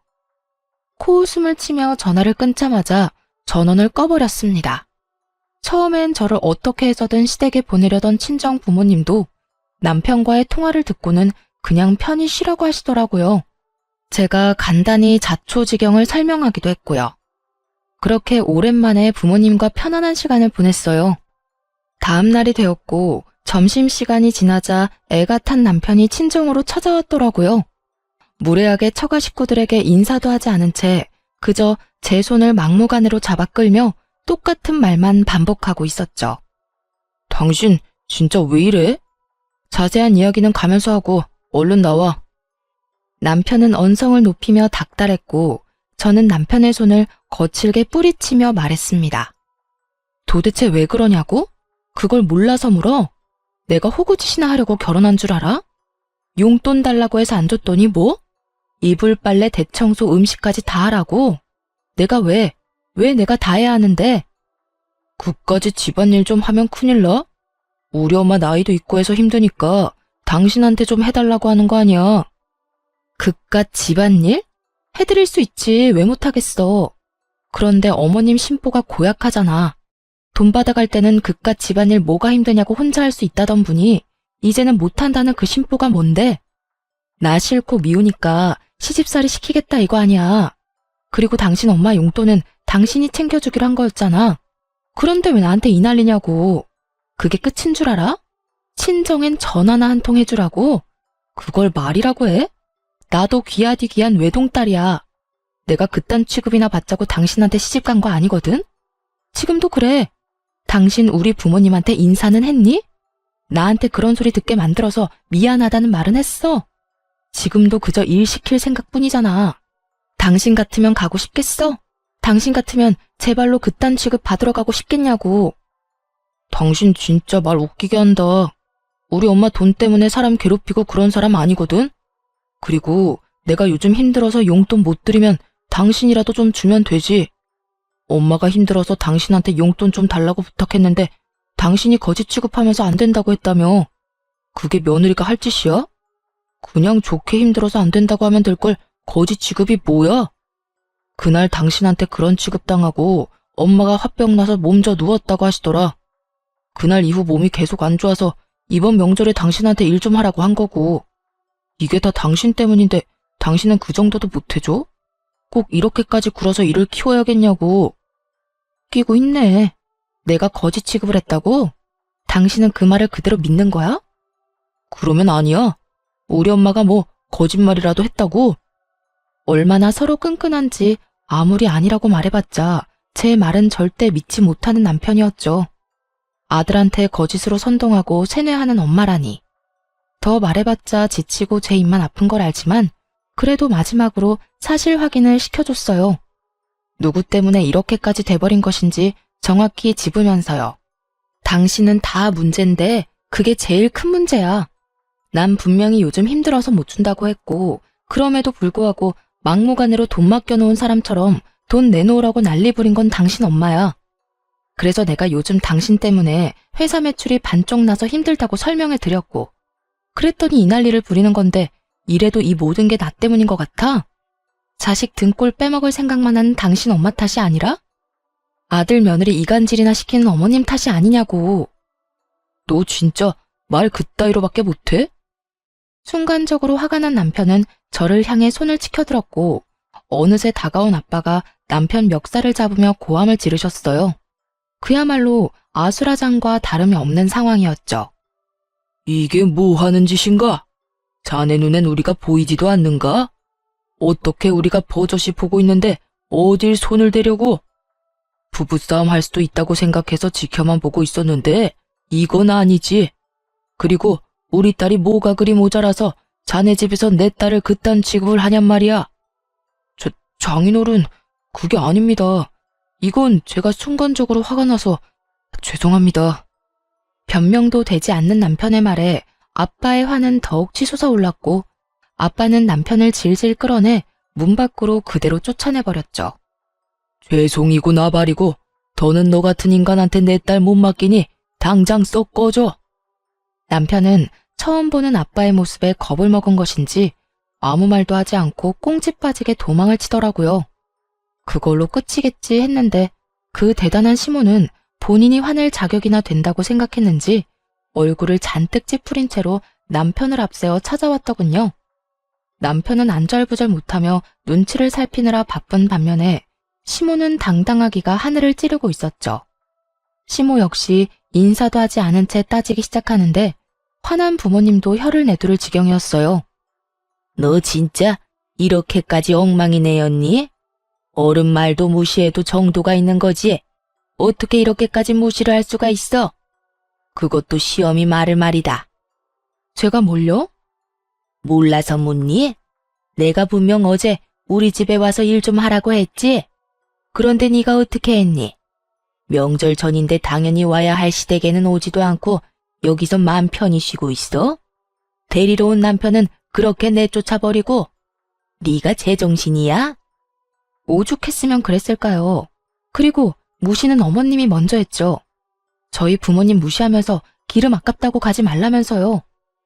코웃음을 치며 전화를 끊자마자 전원을 꺼버렸습니다. 처음엔 저를 어떻게 해서든 시댁에 보내려던 친정 부모님도 남편과의 통화를 듣고는 그냥 편히 쉬라고 하시더라고요. 제가 간단히 자초지경을 설명하기도 했고요. 그렇게 오랜만에 부모님과 편안한 시간을 보냈어요. 다음 날이 되었고 점심시간이 지나자 애가 탄 남편이 친정으로 찾아왔더라고요. 무례하게 처가 식구들에게 인사도 하지 않은 채 그저 제 손을 막무가내로 잡아 끌며 똑같은 말만 반복하고 있었죠. 당신 진짜 왜 이래? 자세한 이야기는 가면서 하고 얼른 나와. 남편은 언성을 높이며 닥달했고 저는 남편의 손을 거칠게 뿌리치며 말했습니다. 도대체 왜 그러냐고? 그걸 몰라서 물어? 내가 호구짓이나 하려고 결혼한 줄 알아? 용돈 달라고 해서 안 줬더니 뭐? 이불 빨래 대청소 음식까지 다 하라고? 내가 왜 내가 다 해야 하는데? 그까지 집안일 좀 하면 큰일 나? 우리 엄마 나이도 있고 해서 힘드니까 당신한테 좀 해달라고 하는 거 아니야. 그깟 집안일? 해드릴 수 있지 왜 못하겠어. 그런데 어머님 심보가 고약하잖아. 돈 받아갈 때는 그깟 집안일 뭐가 힘드냐고 혼자 할 수 있다던 분이 이제는 못한다는 그 심보가 뭔데? 나 싫고 미우니까 시집살이 시키겠다 이거 아니야. 그리고 당신 엄마 용돈은 당신이 챙겨주기로 한 거였잖아. 그런데 왜 나한테 이 난리냐고. 그게 끝인 줄 알아? 친정엔 전화나 한 통 해주라고? 그걸 말이라고 해? 나도 귀하디 귀한 외동딸이야. 내가 그딴 취급이나 받자고 당신한테 시집간 거 아니거든? 지금도 그래. 당신 우리 부모님한테 인사는 했니? 나한테 그런 소리 듣게 만들어서 미안하다는 말은 했어. 지금도 그저 일 시킬 생각뿐이잖아. 당신 같으면 가고 싶겠어? 당신 같으면 제 발로 그딴 취급 받으러 가고 싶겠냐고. 당신 진짜 말 웃기게 한다. 우리 엄마 돈 때문에 사람 괴롭히고 그런 사람 아니거든? 그리고 내가 요즘 힘들어서 용돈 못 드리면 당신이라도 좀 주면 되지. 엄마가 힘들어서 당신한테 용돈 좀 달라고 부탁했는데 당신이 거짓 취급하면서 안 된다고 했다며. 그게 며느리가 할 짓이야? 그냥 좋게 힘들어서 안 된다고 하면 될 걸 거짓 취급이 뭐야? 그날 당신한테 그런 취급당하고 엄마가 화병 나서 몸져 누웠다고 하시더라. 그날 이후 몸이 계속 안 좋아서 이번 명절에 당신한테 일 좀 하라고 한 거고. 이게 다 당신 때문인데 당신은 그 정도도 못해줘? 꼭 이렇게까지 굴어서 일을 키워야겠냐고. 끼고 있네. 내가 거짓 취급을 했다고? 당신은 그 말을 그대로 믿는 거야? 그러면 아니야. 우리 엄마가 뭐 거짓말이라도 했다고? 얼마나 서로 끈끈한지 아무리 아니라고 말해봤자 제 말은 절대 믿지 못하는 남편이었죠. 아들한테 거짓으로 선동하고 세뇌하는 엄마라니. 더 말해봤자 지치고 제 입만 아픈 걸 알지만 그래도 마지막으로 사실 확인을 시켜줬어요. 누구 때문에 이렇게까지 돼버린 것인지 정확히 짚으면서요. 당신은 다 문제인데 그게 제일 큰 문제야. 난 분명히 요즘 힘들어서 못 준다고 했고 그럼에도 불구하고 막무가내로 돈 맡겨놓은 사람처럼 돈 내놓으라고 난리 부린 건 당신 엄마야. 그래서 내가 요즘 당신 때문에 회사 매출이 반쪽 나서 힘들다고 설명해 드렸고 그랬더니 이 난리를 부리는 건데 이래도 이 모든 게 나 때문인 것 같아? 자식 등골 빼먹을 생각만 하는 당신 엄마 탓이 아니라? 아들 며느리 이간질이나 시키는 어머님 탓이 아니냐고. 너 진짜 말 그따위로밖에 못해? 순간적으로 화가 난 남편은 저를 향해 손을 치켜들었고 어느새 다가온 아빠가 남편 멱살을 잡으며 고함을 지르셨어요. 그야말로 아수라장과 다름이 없는 상황이었죠. 이게 뭐 하는 짓인가? 자네 눈엔 우리가 보이지도 않는가? 어떻게 우리가 버젓이 보고 있는데 어딜 손을 대려고? 부부싸움 할 수도 있다고 생각해서 지켜만 보고 있었는데 이건 아니지. 그리고 우리 딸이 뭐가 그리 모자라서 자네 집에서 내 딸을 그딴 취급을 하냔 말이야. 장인어른, 그게 아닙니다. 이건 제가 순간적으로 화가 나서 죄송합니다. 변명도 되지 않는 남편의 말에 아빠의 화는 더욱 치솟아 올랐고 아빠는 남편을 질질 끌어내 문 밖으로 그대로 쫓아내버렸죠. 죄송이고 나발이고 더는 너 같은 인간한테 내 딸 못 맡기니 당장 썩 꺼져. 남편은 처음 보는 아빠의 모습에 겁을 먹은 것인지 아무 말도 하지 않고 꽁지 빠지게 도망을 치더라고요. 그걸로 끝이겠지 했는데 그 대단한 시몬은 본인이 화낼 자격이나 된다고 생각했는지 얼굴을 잔뜩 찌푸린 채로 남편을 앞세워 찾아왔더군요. 남편은 안절부절 못하며 눈치를 살피느라 바쁜 반면에 시모는 당당하기가 하늘을 찌르고 있었죠. 시모 역시 인사도 하지 않은 채 따지기 시작하는데 화난 부모님도 혀를 내두를 지경이었어요. 너 진짜 이렇게까지 엉망이 내었니? 어른 말도 무시해도 정도가 있는 거지. 어떻게 이렇게까지 무시를 할 수가 있어? 그것도 시험이 말을 말이다. 제가 뭘요? 몰라서 묻니? 내가 분명 어제 우리 집에 와서 일 좀 하라고 했지? 그런데 네가 어떻게 했니? 명절 전인데 당연히 와야 할 시댁에는 오지도 않고 여기서 마음 편히 쉬고 있어? 데리러 온 남편은 그렇게 내쫓아버리고 네가 제정신이야? 오죽했으면 그랬을까요? 그리고 무시는 어머님이 먼저 했죠. 저희 부모님 무시하면서 기름 아깝다고 가지 말라면서요.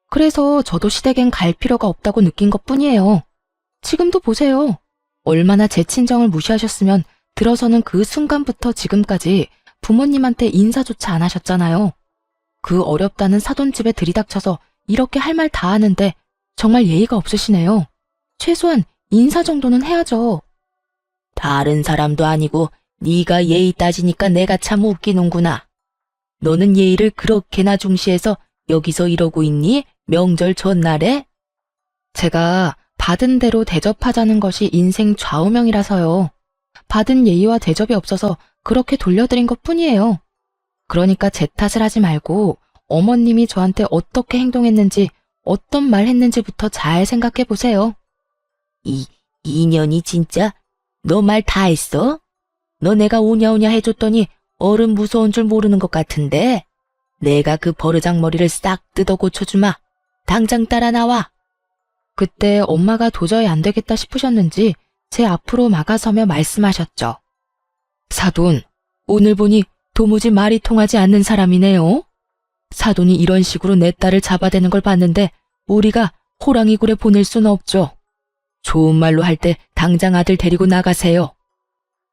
그래서 저도 시댁엔 갈 필요가 없다고 느낀 것뿐이에요. 지금도 보세요. 얼마나 제 친정을 무시하셨으면 들어서는 그 순간부터 지금까지 부모님한테 인사조차 안 하셨잖아요. 그 어렵다는 사돈집에 들이닥쳐서 이렇게 할 말 다 하는데 정말 예의가 없으시네요. 최소한 인사 정도는 해야죠. 다른 사람도 아니고 네가 예의 따지니까 내가 참 웃기는구나. 너는 예의를 그렇게나 중시해서 여기서 이러고 있니? 명절 전날에? 제가 받은 대로 대접하자는 것이 인생 좌우명이라서요. 받은 예의와 대접이 없어서 그렇게 돌려드린 것뿐이에요. 그러니까 제 탓을 하지 말고 어머님이 저한테 어떻게 행동했는지 어떤 말 했는지부터 잘 생각해 보세요. 이년이 진짜 너 말 다 했어? 너 내가 오냐오냐 해줬더니 어른 무서운 줄 모르는 것 같은데 내가 그 버르장머리를 싹 뜯어 고쳐주마. 당장 따라 나와. 그때 엄마가 도저히 안 되겠다 싶으셨는지 제 앞으로 막아서며 말씀하셨죠. 사돈, 오늘 보니 도무지 말이 통하지 않는 사람이네요. 사돈이 이런 식으로 내 딸을 잡아대는 걸 봤는데 우리가 호랑이 굴에 보낼 수는 없죠. 좋은 말로 할 때 당장 아들 데리고 나가세요.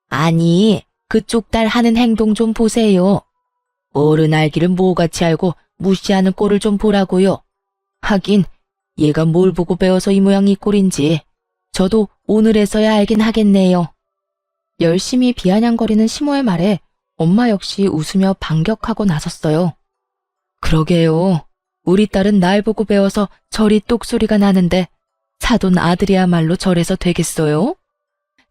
아니, 그쪽 딸 하는 행동 좀 보세요. 어른 알기를 뭐같이 알고 무시하는 꼴을 좀 보라고요. 하긴 얘가 뭘 보고 배워서 이 모양 이 꼴인지 저도 오늘에서야 알긴 하겠네요. 열심히 비아냥거리는 시모의 말에 엄마 역시 웃으며 반격하고 나섰어요. 그러게요. 우리 딸은 날 보고 배워서 저리 똑소리가 나는데 사돈 아들이야말로 저래서 되겠어요?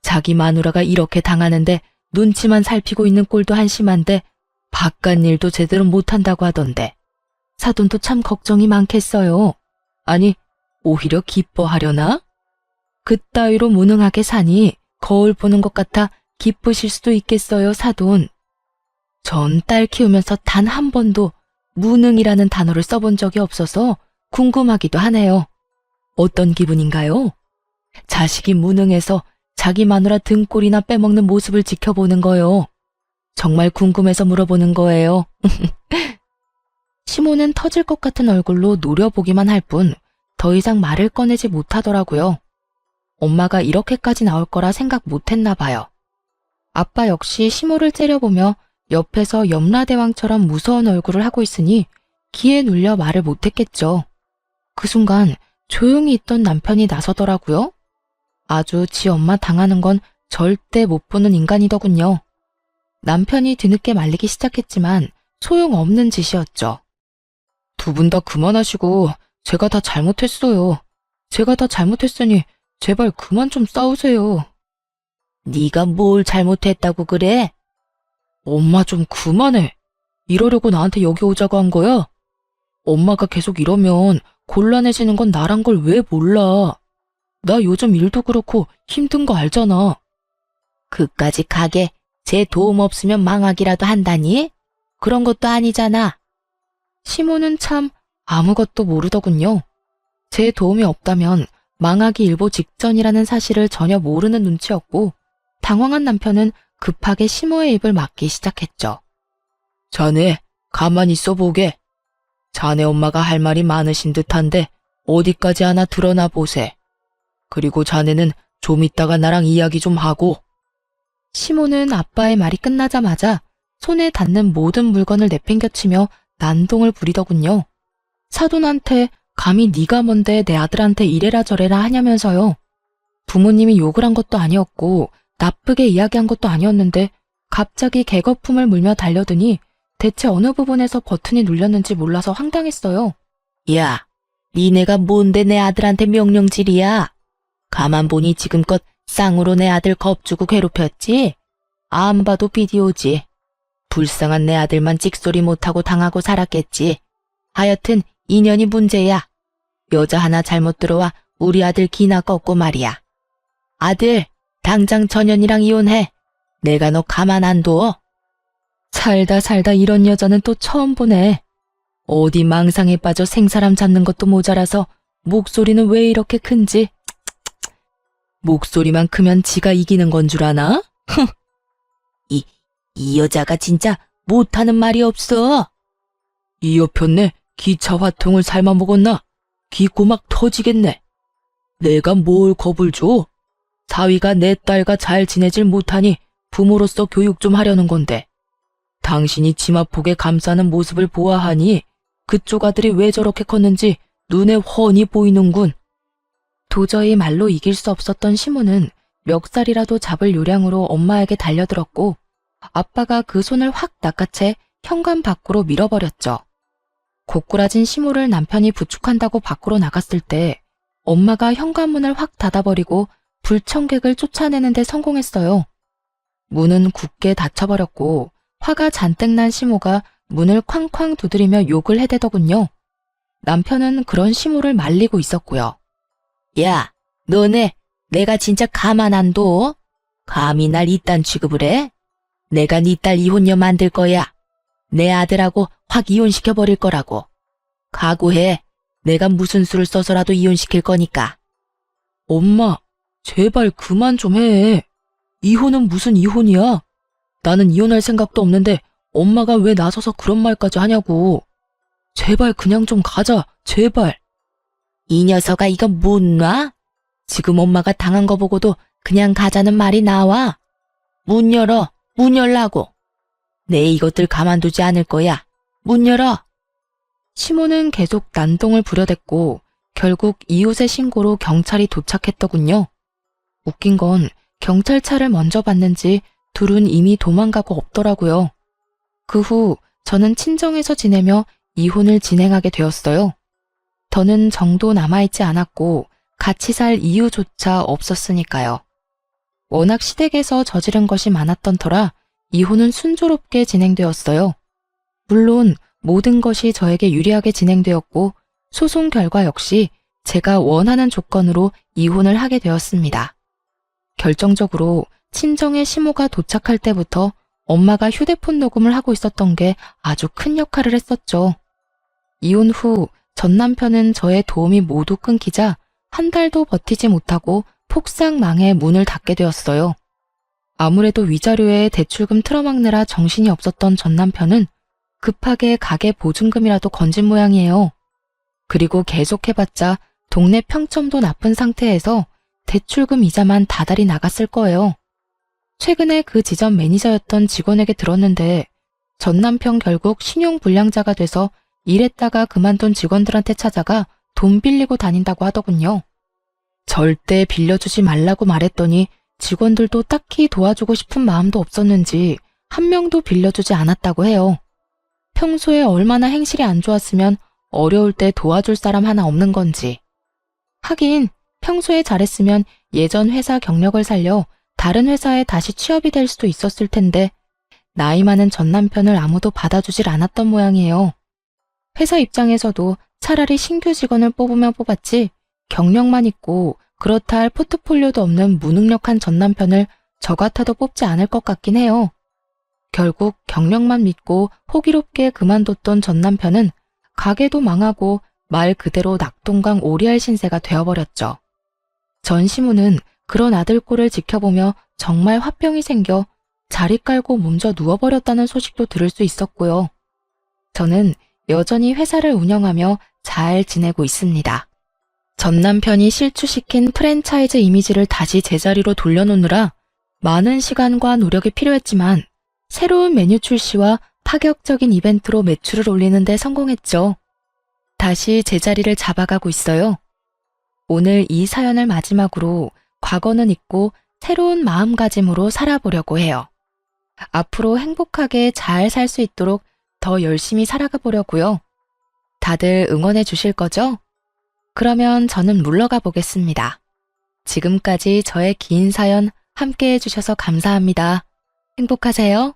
자기 마누라가 이렇게 당하는데 눈치만 살피고 있는 꼴도 한심한데 바깥 일도 제대로 못한다고 하던데 사돈도 참 걱정이 많겠어요. 아니, 오히려 기뻐하려나? 그따위로 무능하게 사니 거울 보는 것 같아 기쁘실 수도 있겠어요, 사돈. 전 딸 키우면서 단 한 번도 무능이라는 단어를 써본 적이 없어서 궁금하기도 하네요. 어떤 기분인가요? 자식이 무능해서 자기 마누라 등골이나 빼먹는 모습을 지켜보는 거요. 정말 궁금해서 물어보는 거예요. 시모는 터질 것 같은 얼굴로 노려보기만 할 뿐 더 이상 말을 꺼내지 못하더라고요. 엄마가 이렇게까지 나올 거라 생각 못했나 봐요. 아빠 역시 시모를 째려보며 옆에서 염라대왕처럼 무서운 얼굴을 하고 있으니 기에 눌려 말을 못했겠죠. 그 순간 조용히 있던 남편이 나서더라고요. 아주 지 엄마 당하는 건 절대 못 보는 인간이더군요. 남편이 뒤늦게 말리기 시작했지만 소용없는 짓이었죠. 두 분 다 그만하시고 제가 다 잘못했어요. 제가 다 잘못했으니 제발 그만 좀 싸우세요. 네가 뭘 잘못했다고 그래? 엄마 좀 그만해. 이러려고 나한테 여기 오자고 한 거야? 엄마가 계속 이러면 곤란해지는 건 나란 걸 왜 몰라. 나 요즘 일도 그렇고 힘든 거 알잖아. 그까지 가게 제 도움 없으면 망하기라도 한다니? 그런 것도 아니잖아. 시모는 참 아무것도 모르더군요. 제 도움이 없다면 망하기 일보 직전이라는 사실을 전혀 모르는 눈치였고 당황한 남편은 급하게 시모의 입을 막기 시작했죠. 자네 가만히 있어 보게. 자네 엄마가 할 말이 많으신 듯한데 어디까지 하나 드러나 보세. 그리고 자네는 좀 이따가 나랑 이야기 좀 하고. 시모는 아빠의 말이 끝나자마자 손에 닿는 모든 물건을 내팽겨치며 난동을 부리더군요. 사돈한테 감히 네가 뭔데 내 아들한테 이래라 저래라 하냐면서요. 부모님이 욕을 한 것도 아니었고 나쁘게 이야기한 것도 아니었는데 갑자기 개거품을 물며 달려드니 대체 어느 부분에서 버튼이 눌렸는지 몰라서 황당했어요. 야, 니네가 뭔데 내 아들한테 명령질이야? 가만 보니 지금껏 쌍으로 내 아들 겁주고 괴롭혔지? 안 봐도 비디오지. 불쌍한 내 아들만 찍소리 못하고 당하고 살았겠지. 하여튼 인연이 문제야. 여자 하나 잘못 들어와 우리 아들 기나 꺾고 말이야. 아들, 당장 전현이랑 이혼해. 내가 너 가만 안 둬. 살다 이런 여자는 또 처음 보네. 어디 망상에 빠져 생사람 잡는 것도 모자라서 목소리는 왜 이렇게 큰지. 목소리만 크면 지가 이기는 건 줄 아나? 이 여자가 진짜 못하는 말이 없어. 이 여편네 기차 화통을 삶아 먹었나? 기 꼬막 터지겠네. 내가 뭘 겁을 줘? 사위가 내 딸과 잘 지내질 못하니 부모로서 교육 좀 하려는 건데. 당신이 치마폭에 감싸는 모습을 보아하니 그쪽 아들이 왜 저렇게 컸는지 눈에 훤히 보이는군. 도저히 말로 이길 수 없었던 시모는 멱살이라도 잡을 요량으로 엄마에게 달려들었고 아빠가 그 손을 확 낚아채 현관 밖으로 밀어버렸죠. 고꾸라진 시모를 남편이 부축한다고 밖으로 나갔을 때 엄마가 현관문을 확 닫아버리고 불청객을 쫓아내는 데 성공했어요. 문은 굳게 닫혀버렸고 화가 잔뜩 난 시모가 문을 쾅쾅 두드리며 욕을 해대더군요. 남편은 그런 시모를 말리고 있었고요. 야, 너네 내가 진짜 가만 안 둬? 감히 날 이딴 취급을 해? 내가 네 딸 이혼녀 만들 거야. 내 아들하고 확 이혼시켜버릴 거라고. 각오해. 내가 무슨 수를 써서라도 이혼시킬 거니까. 엄마, 제발 그만 좀 해. 이혼은 무슨 이혼이야? 나는 이혼할 생각도 없는데 엄마가 왜 나서서 그런 말까지 하냐고. 제발 그냥 좀 가자, 제발. 이 녀석아 이거 못 놔? 지금 엄마가 당한 거 보고도 그냥 가자는 말이 나와. 문 열어. 문 열라고. 내 이것들 가만두지 않을 거야. 문 열어. 시모는 계속 난동을 부려댔고 결국 이웃의 신고로 경찰이 도착했더군요. 웃긴 건 경찰차를 먼저 봤는지 둘은 이미 도망가고 없더라고요. 그 후 저는 친정에서 지내며 이혼을 진행하게 되었어요. 더는 정도 남아있지 않았고 같이 살 이유조차 없었으니까요. 워낙 시댁에서 저지른 것이 많았던 터라 이혼은 순조롭게 진행되었어요. 물론 모든 것이 저에게 유리하게 진행되었고 소송 결과 역시 제가 원하는 조건으로 이혼을 하게 되었습니다. 결정적으로 친정의 시모가 도착할 때부터 엄마가 휴대폰 녹음을 하고 있었던 게 아주 큰 역할을 했었죠. 이혼 후 전 남편은 저의 도움이 모두 끊기자 한 달도 버티지 못하고 폭삭 망해 문을 닫게 되었어요. 아무래도 위자료에 대출금 틀어막느라 정신이 없었던 전 남편은 급하게 가게 보증금이라도 건진 모양이에요. 그리고 계속해봤자 동네 평점도 나쁜 상태에서 대출금 이자만 다달이 나갔을 거예요. 최근에 그 지점 매니저였던 직원에게 들었는데 전 남편 결국 신용불량자가 돼서 일했다가 그만둔 직원들한테 찾아가 돈 빌리고 다닌다고 하더군요. 절대 빌려주지 말라고 말했더니 직원들도 딱히 도와주고 싶은 마음도 없었는지 한 명도 빌려주지 않았다고 해요. 평소에 얼마나 행실이 안 좋았으면 어려울 때 도와줄 사람 하나 없는 건지. 하긴 평소에 잘했으면 예전 회사 경력을 살려 다른 회사에 다시 취업이 될 수도 있었을 텐데 나이 많은 전 남편을 아무도 받아주질 않았던 모양이에요. 회사 입장에서도 차라리 신규 직원을 뽑으면 뽑았지 경력만 있고 그렇다 할 포트폴리오도 없는 무능력한 전 남편을 저 같아도 뽑지 않을 것 같긴 해요. 결국 경력만 믿고 호기롭게 그만뒀던 전 남편은 가게도 망하고 말 그대로 낙동강 오리알 신세가 되어버렸죠. 전 시무는 그런 아들 꼴을 지켜보며 정말 화병이 생겨 자리 깔고 몸져 누워버렸다는 소식도 들을 수 있었고요. 저는 여전히 회사를 운영하며 잘 지내고 있습니다. 전 남편이 실추시킨 프랜차이즈 이미지를 다시 제자리로 돌려놓느라 많은 시간과 노력이 필요했지만 새로운 메뉴 출시와 파격적인 이벤트로 매출을 올리는데 성공했죠. 다시 제자리를 잡아가고 있어요. 오늘 이 사연을 마지막으로 과거는 잊고 새로운 마음가짐으로 살아보려고 해요. 앞으로 행복하게 잘 살 수 있도록 더 열심히 살아가 보려고요. 다들 응원해 주실 거죠? 그러면 저는 물러가 보겠습니다. 지금까지 저의 긴 사연 함께 해주셔서 감사합니다. 행복하세요.